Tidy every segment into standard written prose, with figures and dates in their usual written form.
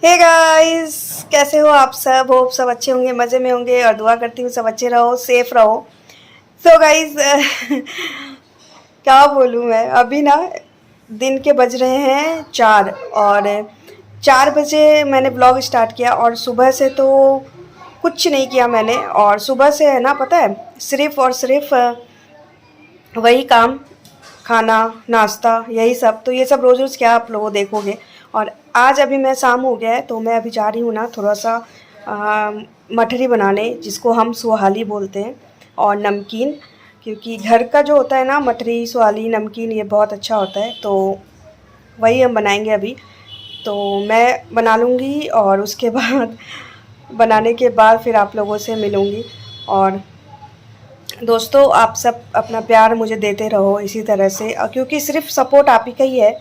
Hey guys, कैसे हो आप सब? होप सब अच्छे होंगे, मज़े में होंगे और दुआ करती हूँ सब अच्छे रहो, सेफ रहो। सो गाइस क्या बोलूँ मैं, अभी ना दिन के बज रहे हैं 4 और 4 बजे मैंने ब्लॉग स्टार्ट किया और सुबह से तो कुछ नहीं किया मैंने। और सुबह से है ना, पता है, सिर्फ़ और सिर्फ वही काम, खाना, नाश्ता, यही सब। तो ये सब रोज़-रोज़ क्या आप लोग देखोगे। और आज अभी मैं शाम हो गया है तो मैं अभी जा रही हूँ ना थोड़ा-सा मठरी बनाने, जिसको हम सुहाली बोलते हैं, और नमकीन। क्योंकि घर का जो होता है ना मठरी, सुहाली, नमकीन, ये बहुत अच्छा होता है। तो वही हम बनाएंगे अभी। तो मैं बना लूँगी और उसके बाद बनाने के बाद फिर आप लोगों से मिलूँगी। और दोस्तों, आप सब अपना प्यार मुझे देते रहो इसी तरह से, क्योंकि सिर्फ सपोर्ट आप ही का ही है,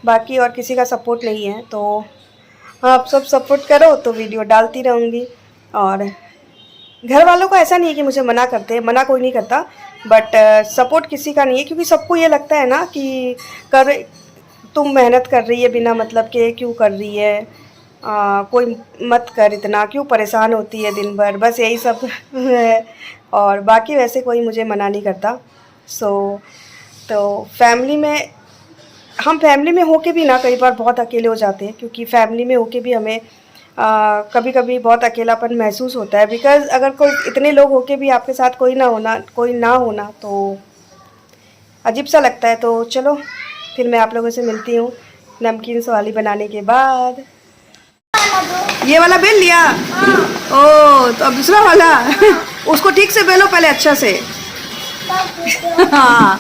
बाकी और किसी का सपोर्ट नहीं है। तो आप सब सपोर्ट करो तो वीडियो डालती रहूँगी। और घर वालों को ऐसा नहीं है कि मुझे मना करते हैं, मना कोई नहीं करता, बट सपोर्ट किसी का नहीं है। क्योंकि सबको ये लगता है ना कि कर तुम मेहनत कर रही है बिना मतलब के, क्यों कर रही है, कोई मत कर, इतना क्यों परेशान होती है दिन भर, बस यही सब है। और बाकी वैसे कोई मुझे मना नहीं करता। सो तो फैमिली में, हम फैमिली में होके भी ना कई बार बहुत अकेले हो जाते हैं। क्योंकि फैमिली में होके भी हमें कभी कभी बहुत अकेलापन महसूस होता है। बिकॉज़ अगर कोई, इतने लोग होके भी आपके साथ कोई ना होना तो अजीब सा लगता है। तो चलो फिर मैं आप लोगों से मिलती हूँ नमकीन वाली बनाने के बाद। ये वाला बेल लिया? ओ, तो अब दूसरा वाला उसको ठीक से बेलो पहले, अच्छा से। हाँ,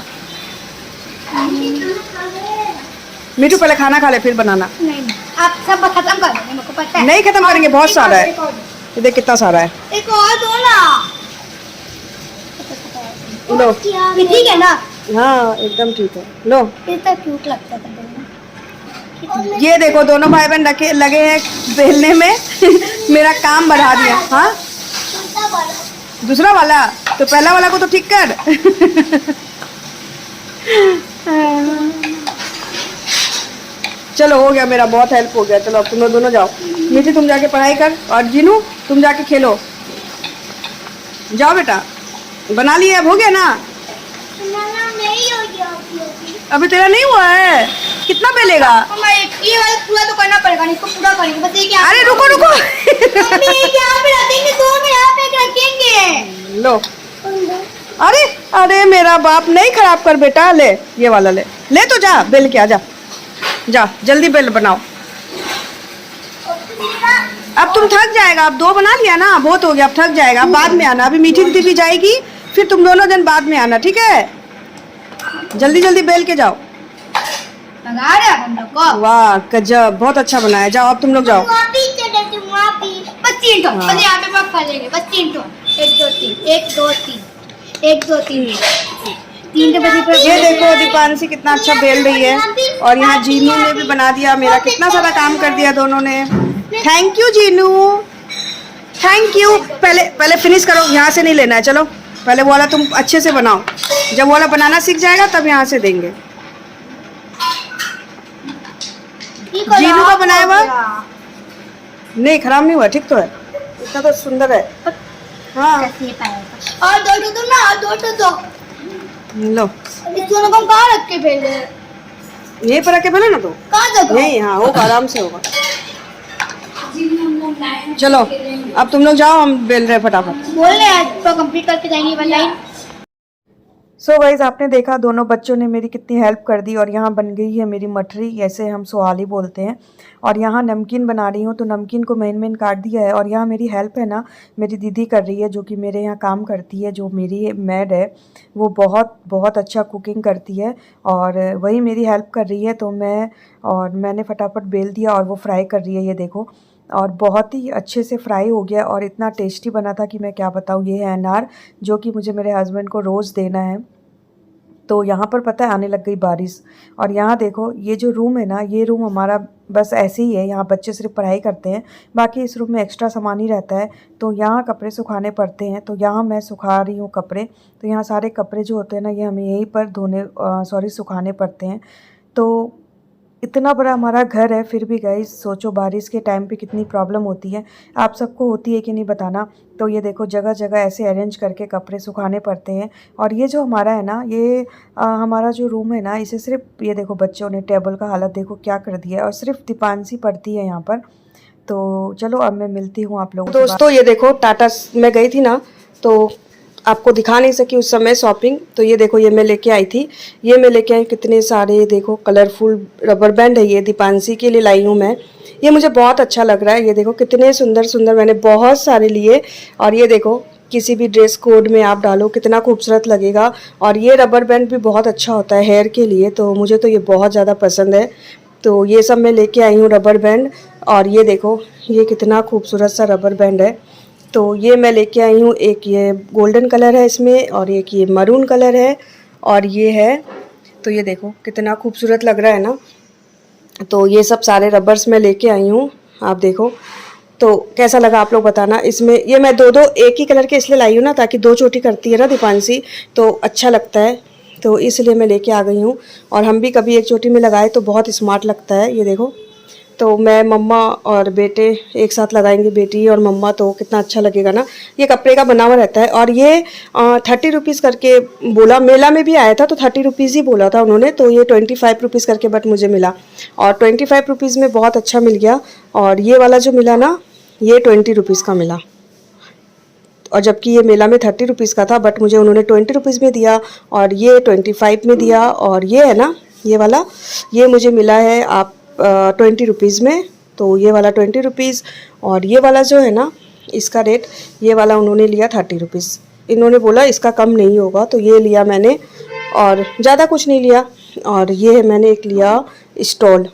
मीठू पहले खाना खा ले फिर बनाना। नहीं, आप सब खत्म कर देंगे, मेरे को पता है। नहीं खत्म करेंगे, बहुत सारा है। ये देख कितना सारा है। एक और दो ना। लो, ये ठीक है ना? हाँ एकदम ठीक है, लो। कितना क्यूट लगता था दोनों। ये देखो, दोनों भाई बहन रखे लगे हैं बेलने में मेरा काम बढ़ा दिया। हाँ, दूसरा वाला तो पहला वाला को तो ठीक कर चलो हो गया, मेरा बहुत हेल्प हो गया। चलो अब तुम लोग दोनों जाओ। मीठी तुम जाके पढ़ाई कर, और जीनू तुम जाके खेलो। जाओ बेटा, बना लिया, अब हो गया ना? नहीं हो गया अभी तेरा नहीं हुआ है, कितना बेलेगा? ये वाला पूरा तो करना पड़ेगा, इसको पूरा करेंगे। बस ये क्या? अरे रुको रुको मम्मी ये यहाँ पे रखेंगे, दो में यहाँ पे रखेंगे। लो, अरे अरे मेरा बाप, नहीं खराब कर बेटा, ले ये वाला ले ले, तो जा बेल के आ जा, जा जल्दी बेल बनाओ। अब तुम थक जाएगा, अब दो बना लिया ना, बहुत हो गया, अब थक जाएगा। अब बाद में आना, अभी मीठी दीदी भी जाएगी, फिर तुम दोनों जन बाद में आना, ठीक है? जल्दी जल्दी बेल के जाओ। लगा रहे हैं हम लोग को। वाह गजब, बहुत अच्छा बनाया। जाओ अब तुम लोग जाओ। वहाँ भी चले थे, वहाँ भी। बस 3 ठो, हाँ। बस यहाँ पे बस फलेंगे, बस 3 ठो। 1 2 3, 1 2 3, 1 2 3, 3 के बजे पर। ये देखो दीपांशी कितना अच्छा बेल रही है। और यहाँ जीनू ने भी बना दिया, मेरा कितना सारा काम कर दिया दोनों ने। Thank you Jinu, thank you. पहले पहले फिनिश करो, यहाँ से नहीं लेना है। चलो पहले वो वाला तुम अच्छे से बनाओ, जब वो वाला बनाना सीख जाएगा तब यहाँ से देंगे। जीनू का बनाया हुआ नहीं, खराब नहीं हुआ, ठीक तो है, इतना तो सुंदर है। हाँ और 2 ठो दो ना, और 2 ठो दो। लो, इस दोनों को कहाँ रख के भेज रहे? यहीं पर रखे पहले ना, तो कहाँ जगह? नहीं, हाँ होगा, आराम से होगा। चलो अब तुम लोग जाओ, हम बेल रहे फटाफट। बोल रहे हैं तो कंप्लीट करके जाएंगे वाला लाइन। सो गाइज, आपने देखा दोनों बच्चों ने मेरी कितनी हेल्प कर दी। और यहाँ बन गई है मेरी मठरी, ऐसे हम सुहाली बोलते हैं। और यहाँ नमकीन बना रही हूँ, तो नमकीन को मैंने काट दिया है। और यहाँ मेरी हेल्प है ना, मेरी दीदी कर रही है, जो कि मेरे यहाँ काम करती है, जो मेरी मैड है। वो बहुत बहुत अच्छा कुकिंग करती है और वही मेरी हेल्प कर रही है। तो मैंने फटाफट बेल दिया और वो फ्राई कर रही है, ये देखो। और बहुत ही अच्छे से फ्राई हो गया और इतना टेस्टी बना था कि मैं क्या बताऊँ। ये है अनार, जो कि मुझे मेरे हस्बैंड को रोज़ देना है। तो यहाँ पर पता है आने लग गई बारिश। और यहाँ देखो, ये जो रूम है ना, ये रूम हमारा बस ऐसे ही है, यहाँ बच्चे सिर्फ पढ़ाई करते हैं, बाकी इस रूम में एक्स्ट्रा सामान ही रहता है। तो यहाँ कपड़े सुखाने पड़ते हैं, तो यहाँ मैं सुखा रही हूँ कपड़े। तो यहाँ सारे कपड़े जो होते हैं ना, ये हमें यहीं पर सुखाने पड़ते हैं। तो इतना बड़ा हमारा घर है, फिर भी गाइस सोचो बारिश के टाइम पे कितनी प्रॉब्लम होती है। आप सबको होती है कि नहीं बताना। तो ये देखो जगह जगह ऐसे अरेंज करके कपड़े सुखाने पड़ते हैं। और ये जो हमारा है ना, ये हमारा जो रूम है ना, इसे सिर्फ ये देखो बच्चों ने टेबल का हालत देखो क्या कर दिया है, और सिर्फ दीपांशी पढ़ती है यहाँ पर। तो चलो अब मैं मिलती हूँ आप लोगों से। दोस्तों ये देखो टाटा मैं गई थी ना, तो आपको दिखा नहीं सकी उस समय शॉपिंग। तो ये देखो ये मैं लेके आई थी, ये मैं लेके आई कितने सारे देखो कलरफुल रबर बैंड है, ये दीपांशी के लिए लाई हूँ मैं। ये मुझे बहुत अच्छा लग रहा है, ये देखो कितने सुंदर सुंदर मैंने बहुत सारे लिए। और ये देखो किसी भी ड्रेस कोड में आप डालो कितना खूबसूरत लगेगा। और ये रबर बैंड भी बहुत अच्छा होता है हेयर के लिए, तो मुझे तो ये बहुत ज़्यादा पसंद है। तो ये सब मैं लेके आई हूँ रबर बैंड। और ये देखो ये कितना खूबसूरत सा रबर बैंड है। तो ये मैं लेके आई हूँ, एक ये गोल्डन कलर है इसमें, और एक ये मरून कलर है, और ये है। तो ये देखो कितना खूबसूरत लग रहा है ना। तो ये सब सारे रबर्स मैं लेके आई हूँ, आप देखो। तो कैसा लगा आप लोग बताना। इसमें ये मैं दो दो एक ही कलर के इसलिए लाई हूँ ना, ताकि दो चोटी करती है ना दीपांशी, तो अच्छा लगता है। तो इसलिए मैं लेके आ गई हूँ। और हम भी कभी एक चोटी में लगाए तो बहुत स्मार्ट लगता है, ये देखो। तो मैं मम्मा और बेटे एक साथ लगाएंगे, बेटी और मम्मा, तो कितना अच्छा लगेगा ना। ये कपड़े का बना हुआ रहता है। और ये 30 रुपीज़ करके बोला, मेला में भी आया था तो 30 रुपीज़ ही बोला था उन्होंने, तो ये 25 रुपीज़ करके बट मुझे मिला। और 25 रुपीज़ में बहुत अच्छा मिल गया। और ये वाला जो मिला ना, ये 20 रुपीज़ का मिला। और जबकि ये मेला में 30 रुपीज़ का था, बट मुझे उन्होंने 20 रुपीज़ में दिया, और ये 25 में दिया। और ये है ना ये वाला, ये मुझे मिला है आप 20 रुपीज़ में। तो ये वाला 20 रुपीज़। और ये वाला जो है ना, इसका रेट, ये वाला उन्होंने लिया 30 रुपीज़। इन्होंने बोला इसका कम नहीं होगा, तो ये लिया मैंने, और ज़्यादा कुछ नहीं लिया। और ये है मैंने एक लिया स्टॉल।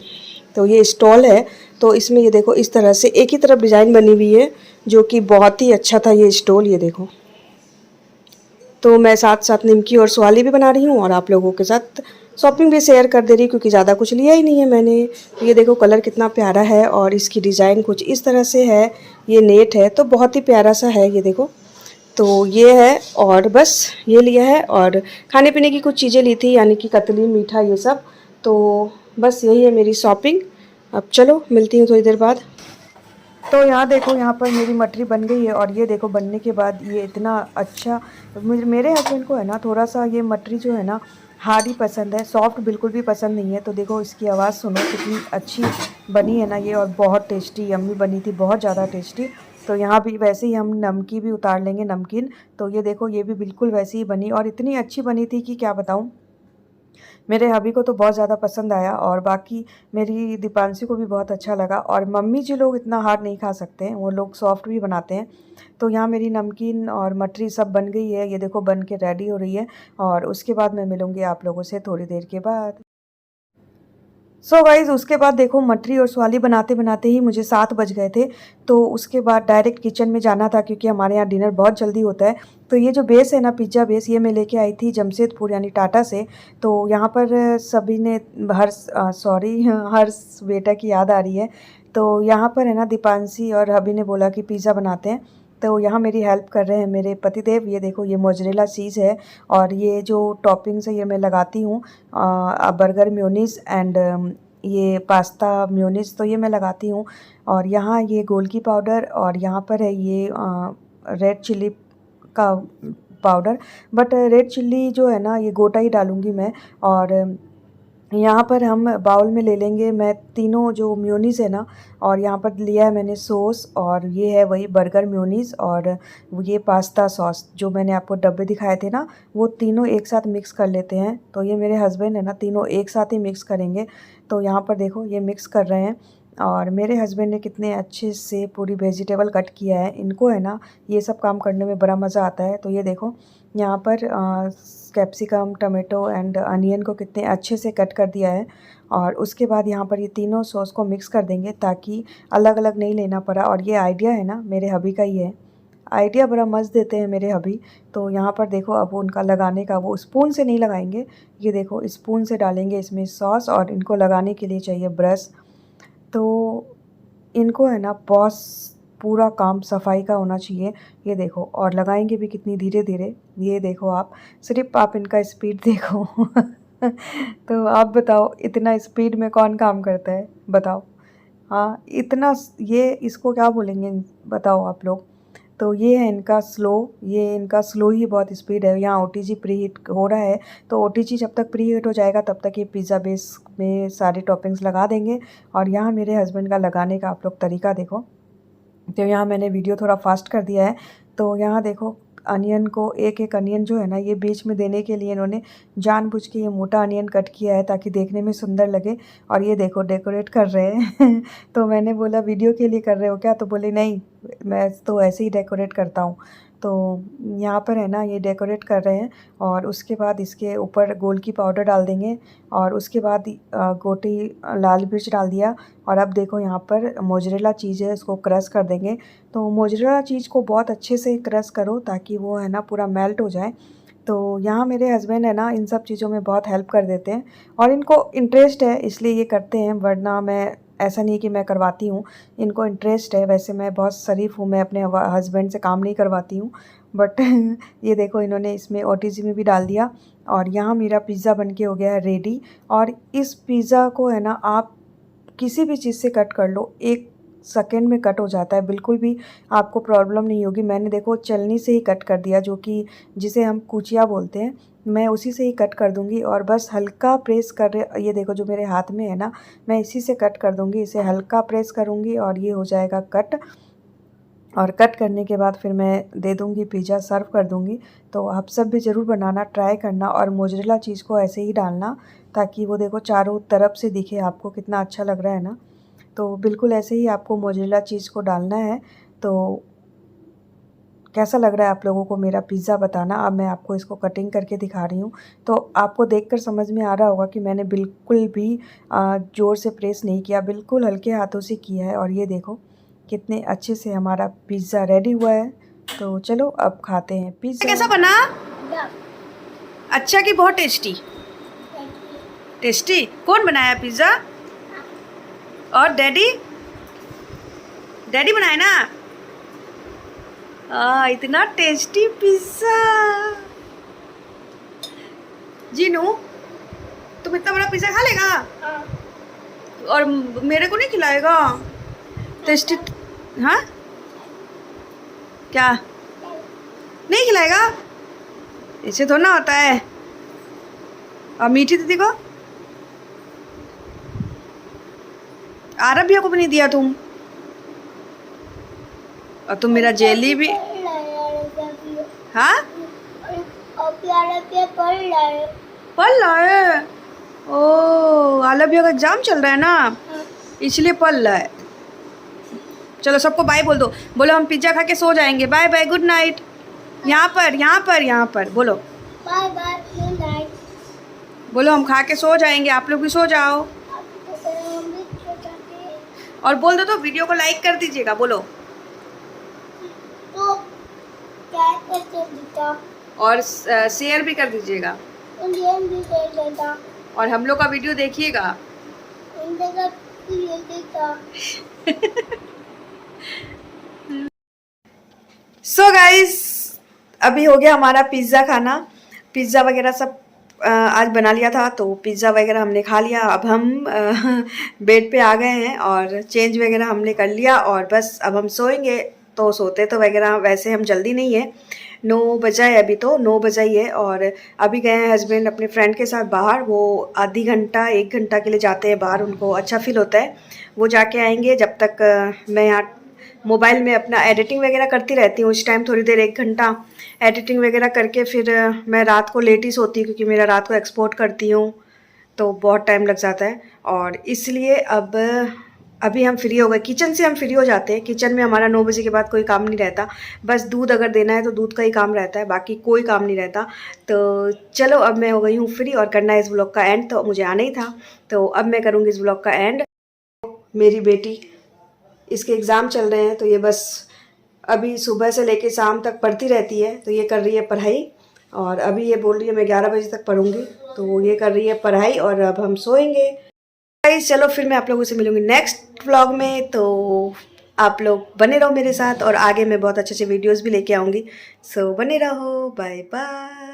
तो ये स्टॉल है, तो इसमें ये देखो इस तरह से एक ही तरफ डिज़ाइन बनी हुई है, जो कि बहुत ही अच्छा था ये स्टॉल, ये देखो। तो मैं साथ साथ निमकी और स्वाली भी बना रही हूँ, और आप लोगों के साथ शॉपिंग भी शेयर कर दे रही हूँ, क्योंकि ज़्यादा कुछ लिया ही नहीं है मैंने। ये देखो कलर कितना प्यारा है, और इसकी डिज़ाइन कुछ इस तरह से है। ये नेट है तो बहुत ही प्यारा सा है, ये देखो। तो ये है, और बस ये लिया है। और खाने पीने की कुछ चीज़ें ली थी, यानी कि कतली मीठा ये सब। तो बस यही है मेरी शॉपिंग। अब चलो मिलती हूँ थोड़ी देर बाद। तो यहाँ देखो, यहाँ पर मेरी मटरी बन गई है। और ये देखो बनने के बाद ये इतना अच्छा, मेरे हस्बैंड को है ना थोड़ा सा ये मटरी जो है ना हार्ड ही पसंद है, सॉफ्ट बिल्कुल भी पसंद नहीं है। तो देखो इसकी आवाज़ सुनो कितनी अच्छी बनी है ना ये, और बहुत टेस्टी यम्मी बनी थी, बहुत ज़्यादा टेस्टी। तो यहाँ भी वैसे ही हम नमकीन भी उतार लेंगे, नमकीन। तो ये देखो ये भी बिल्कुल वैसी ही बनी, और इतनी अच्छी बनी थी कि क्या बताऊँ। मेरे हबी को तो बहुत ज़्यादा पसंद आया, और बाकी मेरी दीपांशी को भी बहुत अच्छा लगा। और मम्मी जी लोग इतना हार्ड नहीं खा सकते हैं, वो लोग सॉफ्ट भी बनाते हैं। तो यहाँ मेरी नमकीन और मटरी सब बन गई है, ये देखो बन के रेडी हो रही है। और उसके बाद मैं मिलूँगी आप लोगों से थोड़ी देर के बाद। सो गाइज़ उसके बाद देखो मटरी और स्वाली बनाते बनाते ही मुझे 7 बज गए थे। तो उसके बाद डायरेक्ट किचन में जाना था, क्योंकि हमारे यहाँ डिनर बहुत जल्दी होता है। तो ये जो बेस है ना, पिज़्ज़ा बेस, ये मैं लेके आई थी जमशेदपुर यानी टाटा से। तो यहाँ पर सभी ने हर्ष बेटा की याद आ रही है। तो यहाँ पर है ना दीपांशी और हबी ने बोला कि पिज़्ज़ा बनाते हैं। तो यहाँ मेरी हेल्प कर रहे हैं मेरे पतिदेव। ये देखो ये मोज़रेला चीज़ है, और ये जो टॉपिंग्स है ये मैं लगाती हूँ, बर्गर मेयोनीज़ एंड ये पास्ता मेयोनीज़, तो ये मैं लगाती हूँ। और यहाँ ये गोलकी पाउडर, और यहाँ पर है ये रेड चिल्ली का पाउडर। बट रेड चिल्ली जो है ना ये गोटा ही डालूँगी मैं। और यहाँ पर हम बाउल में ले लेंगे, मैं तीनों जो मेयोनीज़ है ना, और यहाँ पर लिया है मैंने सॉस, और ये है वही बर्गर मेयोनीज़, और ये पास्ता सॉस जो मैंने आपको डब्बे दिखाए थे ना, वो तीनों एक साथ मिक्स कर लेते हैं। तो ये मेरे हस्बैंड है ना, तीनों एक साथ ही मिक्स करेंगे। तो यहाँ पर देखो ये मिक्स कर रहे हैं। और मेरे हस्बैंड ने कितने अच्छे से पूरी वेजिटेबल कट किया है, इनको है ना ये सब काम करने में बड़ा मज़ा आता है। तो ये देखो यहाँ पर कैप्सिकम, टमाटो एंड अनियन को कितने अच्छे से कट कर दिया है। और उसके बाद यहाँ पर ये तीनों सॉस को मिक्स कर देंगे, ताकि अलग अलग नहीं लेना पड़ा। और ये आइडिया है ना मेरे हबी का ही है, आइडिया बड़ा मस्त देते हैं मेरे हबी। तो यहाँ पर देखो अब उनका लगाने का, वो स्पून से नहीं लगाएंगे, ये देखो स्पून से डालेंगे इसमें सॉस, और इनको लगाने के लिए चाहिए ब्रश। तो इनको है ना बॉस पूरा काम सफाई का होना चाहिए, ये देखो। और लगाएंगे भी कितनी धीरे धीरे, ये देखो आप, सिर्फ आप इनका स्पीड देखो। तो आप बताओ इतना स्पीड में कौन काम करता है, बताओ। हाँ इतना, ये इसको क्या बोलेंगे बताओ आप लोग। तो ये है इनका स्लो, ये इनका स्लो ही बहुत स्पीड है। यहाँ ओटीजी प्री हीट हो रहा है, तो ओटीजी जब तक प्री हीट हो जाएगा तब तक ये पिज़्ज़ा बेस में सारे टॉपिंग्स लगा देंगे। और यहाँ मेरे हस्बैंड का लगाने का आप लोग तरीका देखो। तो यहाँ मैंने वीडियो थोड़ा फास्ट कर दिया है। तो यहाँ देखो अनियन को, एक एक अनियन जो है ना ये बीच में देने के लिए इन्होंने जानबूझ के ये मोटा अनियन कट किया है ताकि देखने में सुंदर लगे। और ये देखो डेकोरेट कर रहे हैं तो मैंने बोला वीडियो के लिए कर रहे हो क्या, तो बोले नहीं मैं तो ऐसे ही डेकोरेट करता हूँ। तो यहाँ पर है ना ये डेकोरेट कर रहे हैं और उसके बाद इसके ऊपर गोल की पाउडर डाल देंगे और उसके बाद गोटी लाल मिर्च डाल दिया। और अब देखो यहाँ पर मोजरेला चीज़ है, इसको क्रश कर देंगे। तो मोजरेला चीज़ को बहुत अच्छे से क्रश करो ताकि वो है ना पूरा मेल्ट हो जाए। तो यहाँ मेरे हस्बैंड है ना इन सब चीज़ों में बहुत हेल्प कर देते हैं और इनको इंटरेस्ट है इसलिए ये करते हैं, वरना मैं ऐसा नहीं कि मैं करवाती हूँ, इनको इंटरेस्ट है। वैसे मैं बहुत शरीफ हूँ, मैं अपने हस्बैंड से काम नहीं करवाती हूँ, बट ये देखो इन्होंने इसमें ओटीजी में भी डाल दिया। और यहाँ मेरा पिज़्ज़ा बनके हो गया है रेडी। और इस पिज़्ज़ा को है ना आप किसी भी चीज़ से कट कर लो, 1 सेकेंड में कट हो जाता है, बिल्कुल भी आपको प्रॉब्लम नहीं होगी। मैंने देखो चलनी से ही कट कर दिया, जो कि जिसे हम कुचिया बोलते हैं, मैं उसी से ही कट कर दूंगी। और बस हल्का प्रेस कर रहे, ये देखो जो मेरे हाथ में है ना मैं इसी से कट कर दूंगी, इसे हल्का प्रेस करूंगी और ये हो जाएगा कट। और कट करने के बाद फिर मैं दे दूंगी पिज़्ज़ा, सर्व कर दूंगी। तो आप सब भी ज़रूर बनाना, ट्राई करना और मोजरेला चीज़ को ऐसे ही डालना ताकि वो देखो चारों तरफ से दिखे आपको, कितना अच्छा लग रहा है ना। तो बिल्कुल ऐसे ही आपको मोजरेला चीज़ को डालना है। तो कैसा लग रहा है आप लोगों को मेरा पिज़्ज़ा बताना। अब मैं आपको इसको कटिंग करके दिखा रही हूँ, तो आपको देखकर समझ में आ रहा होगा कि मैंने बिल्कुल भी ज़ोर से प्रेस नहीं किया, बिल्कुल हल्के हाथों से किया है। और ये देखो कितने अच्छे से हमारा पिज़्ज़ा रेडी हुआ है। तो चलो अब खाते हैं पिज़्ज़ा। कैसा बना? अच्छा कि बहुत टेस्टी? टेस्टी। कौन बनाया पिज़्ज़ा? और डैडी? डैडी बनाए ना? इतना टेस्टी पिज़्ज़ा। जीनू तुम इतना बड़ा पिज़्ज़ा खा लेगा? और मेरे को नहीं खिलाएगा? टेस्टी। हाँ क्या नहीं खिलाएगा? ऐसे थोड़ा ना होता है। और मीठी दीदी को, आरबिया को भी नहीं दिया तुम। और तुम मेरा जेली भी। हाँ पढ़ रहा है। ओ आलबिया का एग्जाम चल रहा है ना, इसलिए पढ़ रहा है। चलो सबको बाय बोल दो, बोलो हम पिज्जा खा के सो जाएंगे। Bye bye, good night. यहाँ पर यहाँ पर यहाँ पर बोलो बाय बाय, गुड नाइट। बोलो हम खा के सो जाएंगे, आप लोग भी सो जाओ। और बोल दो तो वीडियो को लाइक कर दीजिएगा, बोलो। तो क्या करते बेटा? और शेयर भी कर दीजिएगा इंडियन भी कर देता। और हम लोग का वीडियो देखिएगा। इंडिया भी देखता। सो गाइस अभी हो गया हमारा पिज़्ज़ा खाना। पिज़्ज़ा वगैरह सब आज बना लिया था, तो पिज़्ज़ा वगैरह हमने खा लिया। अब हम बेड पे आ गए हैं और चेंज वगैरह हमने कर लिया और बस अब हम सोएंगे। तो सोते तो वगैरह वैसे हम जल्दी नहीं है, 9 बजा है अभी, तो 9 बजा ही है। और अभी गए हैं हस्बैंड अपने फ्रेंड के साथ बाहर, वो आधी घंटा 1 घंटा के लिए जाते हैं बाहर, उनको अच्छा फील होता है। वो जाके आएंगे, जब तक मैं यहाँ मोबाइल में अपना एडिटिंग वगैरह करती रहती हूँ। उस टाइम थोड़ी देर 1 घंटा एडिटिंग वगैरह करके फिर मैं रात को लेट ही सोती हूँ, क्योंकि मेरा रात को एक्सपोर्ट करती हूँ तो बहुत टाइम लग जाता है। और इसलिए अब अभी हम फ्री हो गए, किचन से हम फ्री हो जाते हैं। किचन में हमारा 9 बजे के बाद कोई काम नहीं रहता, बस दूध अगर देना है तो दूध का ही काम रहता है, बाकी कोई काम नहीं रहता। तो चलो अब मैं हो गई हूँ फ्री और करना है इस ब्लॉग का एंड, तो मुझे आना ही था, तो अब मैं करूँगी इस ब्लॉग का एंड। मेरी बेटी, इसके एग्ज़ाम चल रहे हैं, तो ये बस अभी सुबह से लेके शाम तक पढ़ती रहती है। तो ये कर रही है पढ़ाई और अभी ये बोल रही है मैं 11 बजे तक पढ़ूंगी, तो ये कर रही है पढ़ाई और अब हम सोएंगे। चलो फिर मैं आप लोगों से मिलूंगी नेक्स्ट व्लॉग में, तो आप लोग बने रहो मेरे साथ और आगे मैं बहुत अच्छे अच्छे वीडियोस भी लेके आऊँगी। सो बने रहो, बाय बाय।